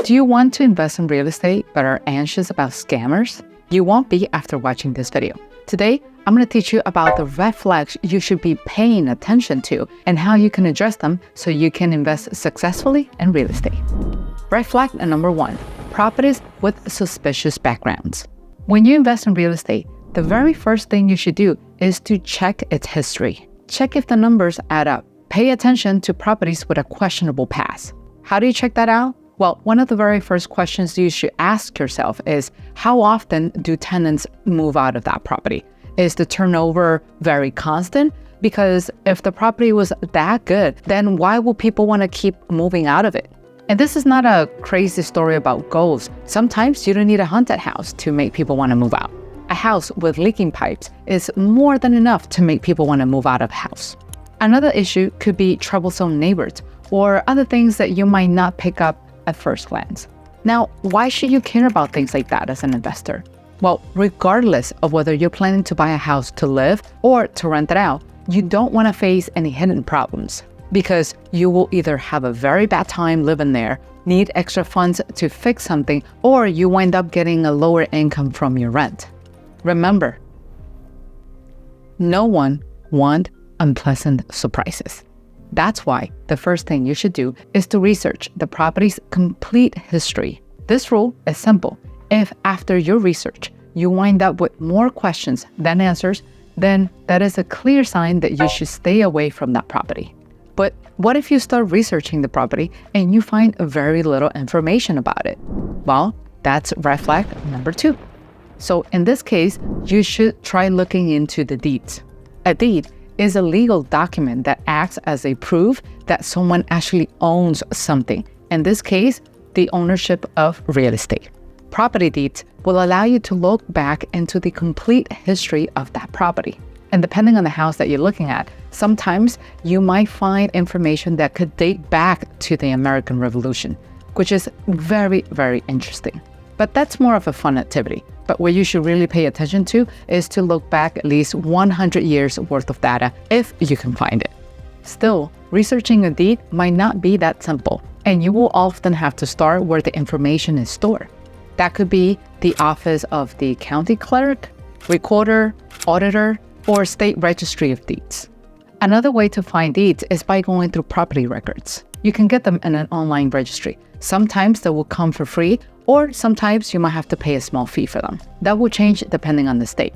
Do you want to invest in real estate but are anxious about scammers? You won't be after watching this video. Today, I'm going to teach you about the red flags you should be paying attention to and how you can address them so you can invest successfully in real estate. Red flag number 1, properties with suspicious backgrounds. When you invest in real estate, the very first thing you should do is to check its history. Check if the numbers add up. Pay attention to properties with a questionable past. How do you check that out? Well, one of the very first questions you should ask yourself is, how often do tenants move out of that property? Is the turnover very constant? Because if the property was that good, then why will people want to keep moving out of it? And this is not a crazy story about ghosts. Sometimes you don't need a haunted house to make people want to move out. A house with leaking pipes is more than enough to make people want to move out of the house. Another issue could be troublesome neighbors or other things that you might not pick up at first glance. Now, why should you care about things like that as an investor? Well, regardless of whether you're planning to buy a house to live or to rent it out, you don't want to face any hidden problems because you will either have a very bad time living there, need extra funds to fix something, or you wind up getting a lower income from your rent. Remember, no one wants unpleasant surprises. That's why the first thing you should do is to research the property's complete history. This rule is simple. If after your research, you wind up with more questions than answers, then that is a clear sign that you should stay away from that property. But what if you start researching the property and you find very little information about it? Well, that's red flag number 2. So in this case, you should try looking into the deeds. A deed is a legal document that acts as a proof that someone actually owns something. In this case, the ownership of real estate. Property deeds will allow you to look back into the complete history of that property. And depending on the house that you're looking at, sometimes you might find information that could date back to the American Revolution, which is very, very interesting. But that's more of a fun activity. But what you should really pay attention to is to look back at least 100 years worth of data if you can find it. Still, researching a deed might not be that simple, and you will often have to start where the information is stored. That could be the office of the county clerk, recorder, auditor, or state registry of deeds. Another way to find deeds is by going through property records. You can get them in an online registry. Sometimes they will come for free, or sometimes you might have to pay a small fee for them. That will change depending on the state.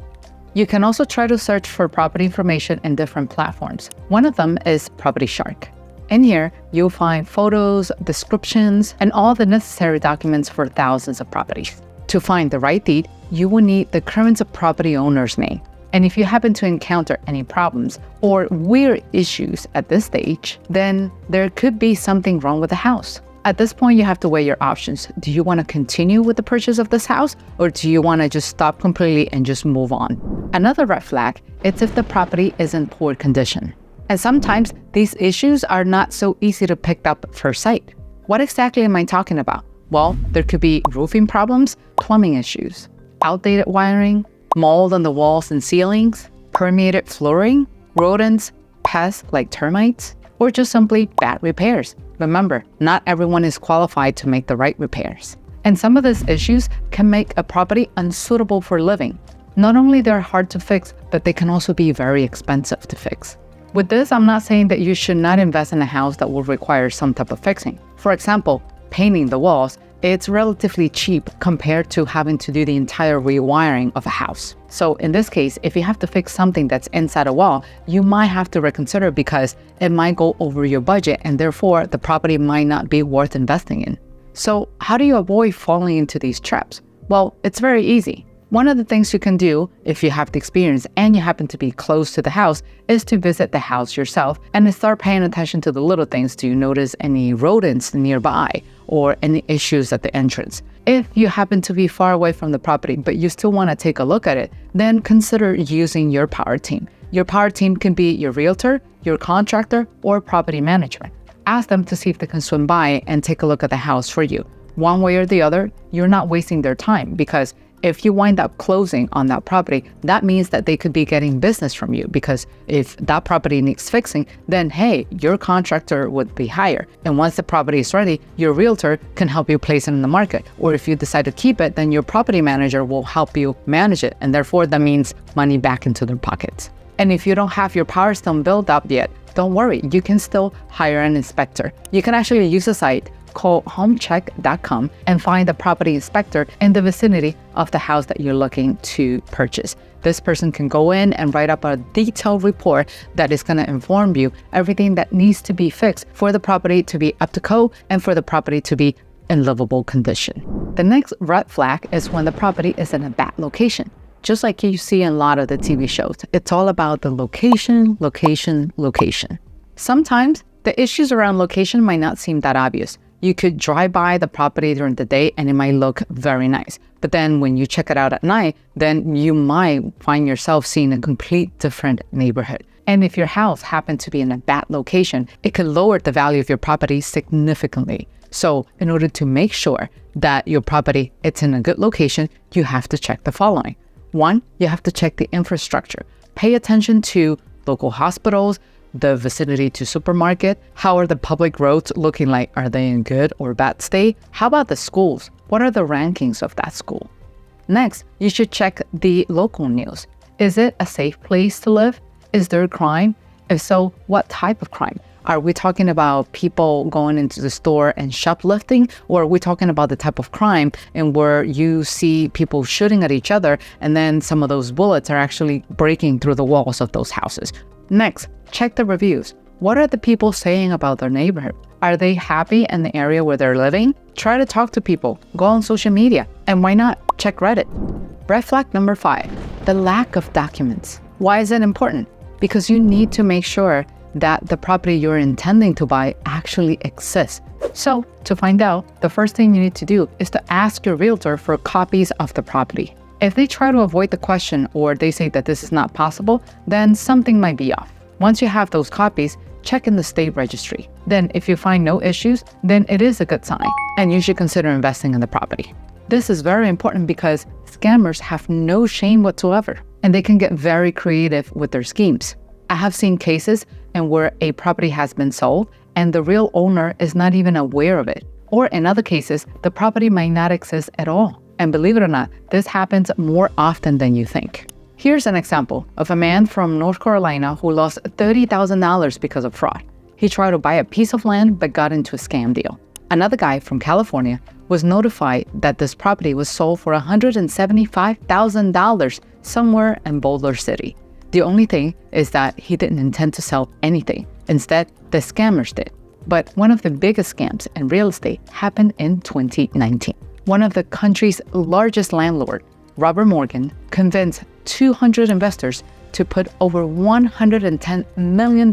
You can also try to search for property information in different platforms. One of them is Property Shark. In here, you'll find photos, descriptions, and all the necessary documents for thousands of properties. To find the right deed, you will need the current property owner's name. And if you happen to encounter any problems or weird issues at this stage, then there could be something wrong with the house. At this point, you have to weigh your options. Do you want to continue with the purchase of this house, or do you want to just stop completely and just move on? Another red flag is if the property is in poor condition. And sometimes these issues are not so easy to pick up at first sight. What exactly am I talking about? Well, there could be roofing problems, plumbing issues, outdated wiring, mold on the walls and ceilings, permeated flooring, rodents, pests like termites, or just simply bad repairs. Remember, not everyone is qualified to make the right repairs. And some of these issues can make a property unsuitable for living. Not only they're hard to fix, but they can also be very expensive to fix. With this, I'm not saying that you should not invest in a house that will require some type of fixing. For example, painting the walls, it's relatively cheap compared to having to do the entire rewiring of a house. So in this case, if you have to fix something that's inside a wall, you might have to reconsider because it might go over your budget and therefore the property might not be worth investing in. So how do you avoid falling into these traps? Well, it's very easy. One of the things you can do if you have the experience and you happen to be close to the house is to visit the house yourself and start paying attention to the little things. Do you notice any rodents nearby or any issues at the entrance? If you happen to be far away from the property, but you still want to take a look at it, then consider using your power team. Your power team can be your realtor, your contractor, or property manager. Ask them to see if they can swim by and take a look at the house for you. One way or the other, you're not wasting their time because If you wind up closing on that property, that means that they could be getting business from you, because if that property needs fixing, then hey, your contractor would be higher. And once the property is ready, your realtor can help you place it in the market. Or if you decide to keep it, then your property manager will help you manage it. And therefore, that means money back into their pockets. And if you don't have your Power Stone built up yet, don't worry, you can still hire an inspector. You can actually use a site called homecheck.com and find a property inspector in the vicinity of the house that you're looking to purchase. This person can go in and write up a detailed report that is going to inform you everything that needs to be fixed for the property to be up to code and for the property to be in livable condition. The next red flag is when the property is in a bad location. Just like you see in a lot of the TV shows, it's all about the location, location, location. Sometimes the issues around location might not seem that obvious. You could drive by the property during the day and it might look very nice. But then when you check it out at night, then you might find yourself seeing a complete different neighborhood. And if your house happened to be in a bad location, it could lower the value of your property significantly. So in order to make sure that your property is in a good location, you have to check the following. 1, you have to check the infrastructure. Pay attention to local hospitals, the vicinity to supermarket. How are the public roads looking like? Are they in good or bad state? How about the schools? What are the rankings of that school? Next, you should check the local news. Is it a safe place to live? Is there crime? If so, what type of crime? Are we talking about people going into the store and shoplifting? Or are we talking about the type of crime and where you see people shooting at each other and then some of those bullets are actually breaking through the walls of those houses? Next, check the reviews. What are the people saying about their neighborhood? Are they happy in the area where they're living? Try to talk to people. Go on social media. And why not? Check Reddit. Red flag number 5, the lack of documents. Why is it important? Because you need to make sure that the property you're intending to buy actually exists. So to find out, the first thing you need to do is to ask your realtor for copies of the property. If they try to avoid the question or they say that this is not possible, then something might be off. Once you have those copies, check in the state registry. Then if you find no issues, then it is a good sign and you should consider investing in the property. This is very important because scammers have no shame whatsoever and they can get very creative with their schemes. I have seen cases in where a property has been sold and the real owner is not even aware of it. Or in other cases, the property might not exist at all. And believe it or not, this happens more often than you think. Here's an example of a man from North Carolina who lost $30,000 because of fraud. He tried to buy a piece of land but got into a scam deal. Another guy from California was notified that this property was sold for $175,000 somewhere in Boulder City. The only thing is that he didn't intend to sell anything. Instead, the scammers did. But one of the biggest scams in real estate happened in 2019. One of the country's largest landlords, Robert Morgan, convinced 200 investors to put over $110 million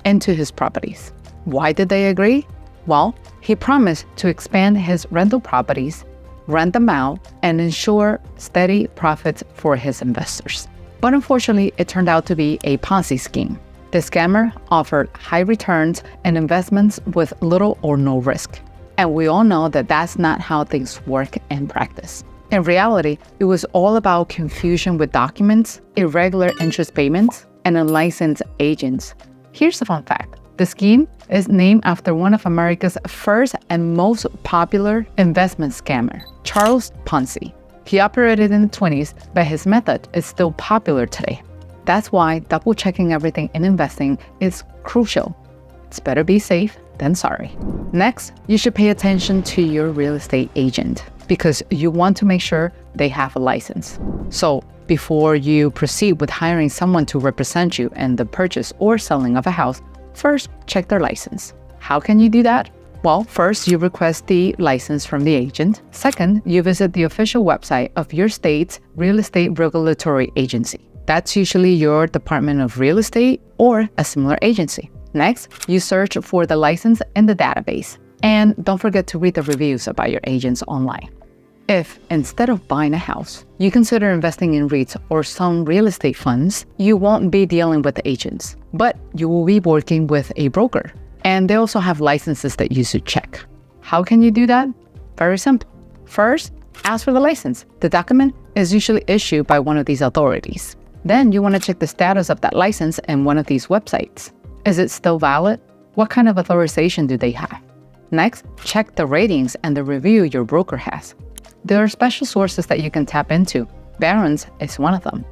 into his properties. Why did they agree? Well, he promised to expand his rental properties, rent them out, and ensure steady profits for his investors. But unfortunately, it turned out to be a Ponzi scheme. The scammer offered high returns and investments with little or no risk. And we all know that that's not how things work in practice. In reality, it was all about confusion with documents, irregular interest payments, and unlicensed agents. Here's a fun fact. The scheme is named after one of America's first and most popular investment scammer, Charles Ponzi. He operated in the 20s, but his method is still popular today. That's why double-checking everything in investing is crucial. It's better be safe than sorry. Next, you should pay attention to your real estate agent because you want to make sure they have a license. So before you proceed with hiring someone to represent you in the purchase or selling of a house, first check their license. How can you do that? Well, first, you request the license from the agent. Second, you visit the official website of your state's real estate regulatory agency. That's usually your Department of Real Estate or a similar agency. Next, you search for the license in the database. And don't forget to read the reviews about your agents online. If, instead of buying a house, you consider investing in REITs or some real estate funds, you won't be dealing with the agents, but you will be working with a broker. And they also have licenses that you should check. How can you do that? Very simple. First, ask for the license. The document is usually issued by one of these authorities. Then you want to check the status of that license in one of these websites. Is it still valid? What kind of authorization do they have? Next, check the ratings and the review your broker has. There are special sources that you can tap into. Barron's is one of them.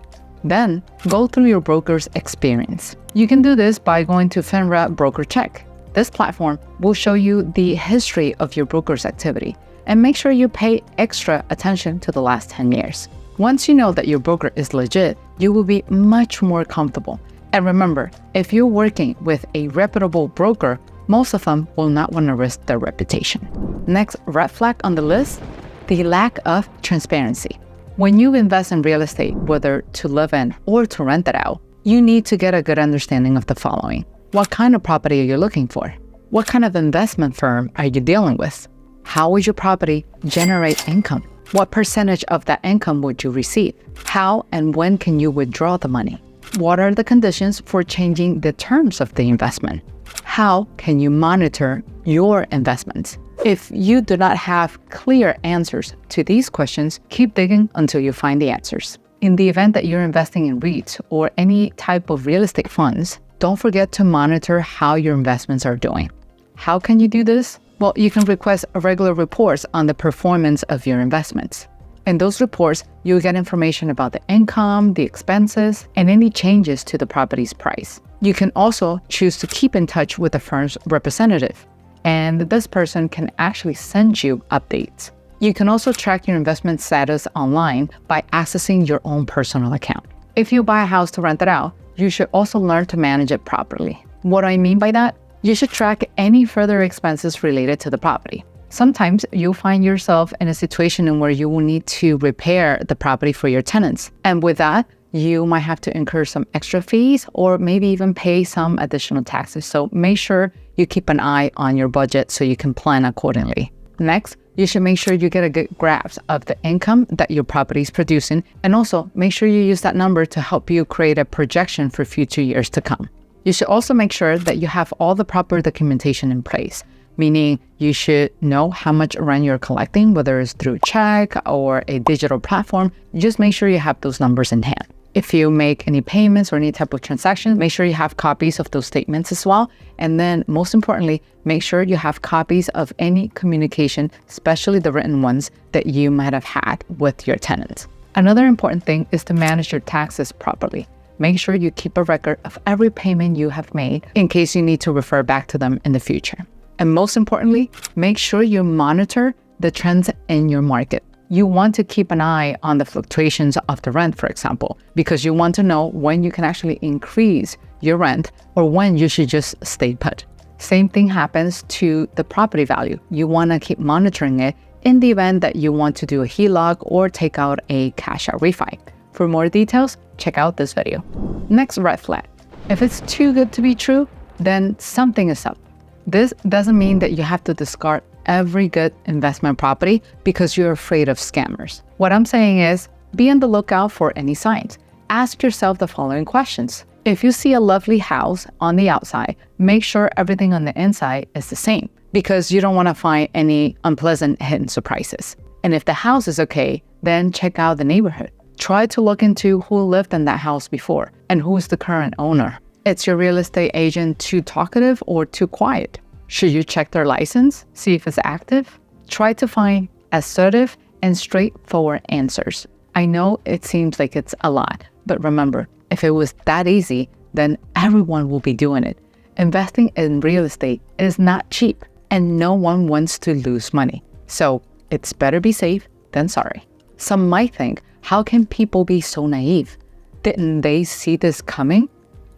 Then, go through your broker's experience. You can do this by going to FINRA Broker Check. This platform will show you the history of your broker's activity, and make sure you pay extra attention to the last 10 years. Once you know that your broker is legit, you will be much more comfortable. And remember, if you're working with a reputable broker, most of them will not want to risk their reputation. Next red flag on the list, the lack of transparency. When you invest in real estate, whether to live in or to rent it out, you need to get a good understanding of the following. What kind of property are you looking for? What kind of investment firm are you dealing with? How will your property generate income? What percentage of that income would you receive? How and when can you withdraw the money? What are the conditions for changing the terms of the investment? How can you monitor your investments? If you do not have clear answers to these questions, keep digging until you find the answers. In the event that you're investing in REITs or any type of real estate funds, don't forget to monitor how your investments are doing. How can you do this? Well, you can request regular reports on the performance of your investments. In those reports, you'll get information about the income, the expenses, and any changes to the property's price. You can also choose to keep in touch with the firm's representative, and this person can actually send you updates. You can also track your investment status online by accessing your own personal account. If you buy a house to rent it out, you should also learn to manage it properly. What do I mean by that? You should track any further expenses related to the property. Sometimes you'll find yourself in a situation in where you will need to repair the property for your tenants. And with that, you might have to incur some extra fees or maybe even pay some additional taxes. So make sure you keep an eye on your budget so you can plan accordingly. Next, you should make sure you get a good grasp of the income that your property is producing, and also make sure you use that number to help you create a projection for future years to come. You should also make sure that you have all the proper documentation in place, meaning you should know how much rent you're collecting, whether it's through check or a digital platform. Just make sure you have those numbers in hand. If you make any payments or any type of transaction, make sure you have copies of those statements as well. And then most importantly, make sure you have copies of any communication, especially the written ones that you might have had with your tenants. Another important thing is to manage your taxes properly. Make sure you keep a record of every payment you have made in case you need to refer back to them in the future. And most importantly, make sure you monitor the trends in your market. You want to keep an eye on the fluctuations of the rent, for example, because you want to know when you can actually increase your rent or when you should just stay put. Same thing happens to the property value. You want to keep monitoring it in the event that you want to do a HELOC or take out a cash out refi. For more details, check out this video. Next red flag. If it's too good to be true, then something is up. This doesn't mean that you have to discard every good investment property because you're afraid of scammers. What I'm saying is, be on the lookout for any signs. Ask yourself the following questions. If you see a lovely house on the outside, make sure everything on the inside is the same because you don't want to find any unpleasant hidden surprises. And if the house is okay, then check out the neighborhood. Try to look into who lived in that house before and who is the current owner. Is your real estate agent too talkative or too quiet? Should you check their license, see if it's active? Try to find assertive and straightforward answers. I know it seems like it's a lot, but remember, if it was that easy, then everyone will be doing it. Investing in real estate is not cheap, and no one wants to lose money. So it's better be safe than sorry. Some might think, how can people be so naive? Didn't they see this coming?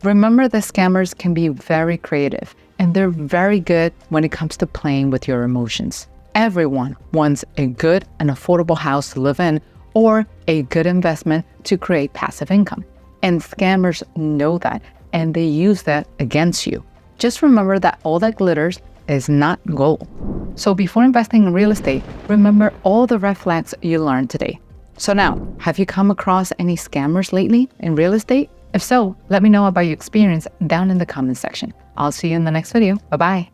Remember that scammers can be very creative, and they're very good when it comes to playing with your emotions. Everyone wants a good and affordable house to live in or a good investment to create passive income. And scammers know that, and they use that against you. Just remember that all that glitters is not gold. So before investing in real estate, remember all the red flags you learned today. So now, have you come across any scammers lately in real estate? If so, let me know about your experience down in the comment section. I'll see you in the next video. Bye-bye.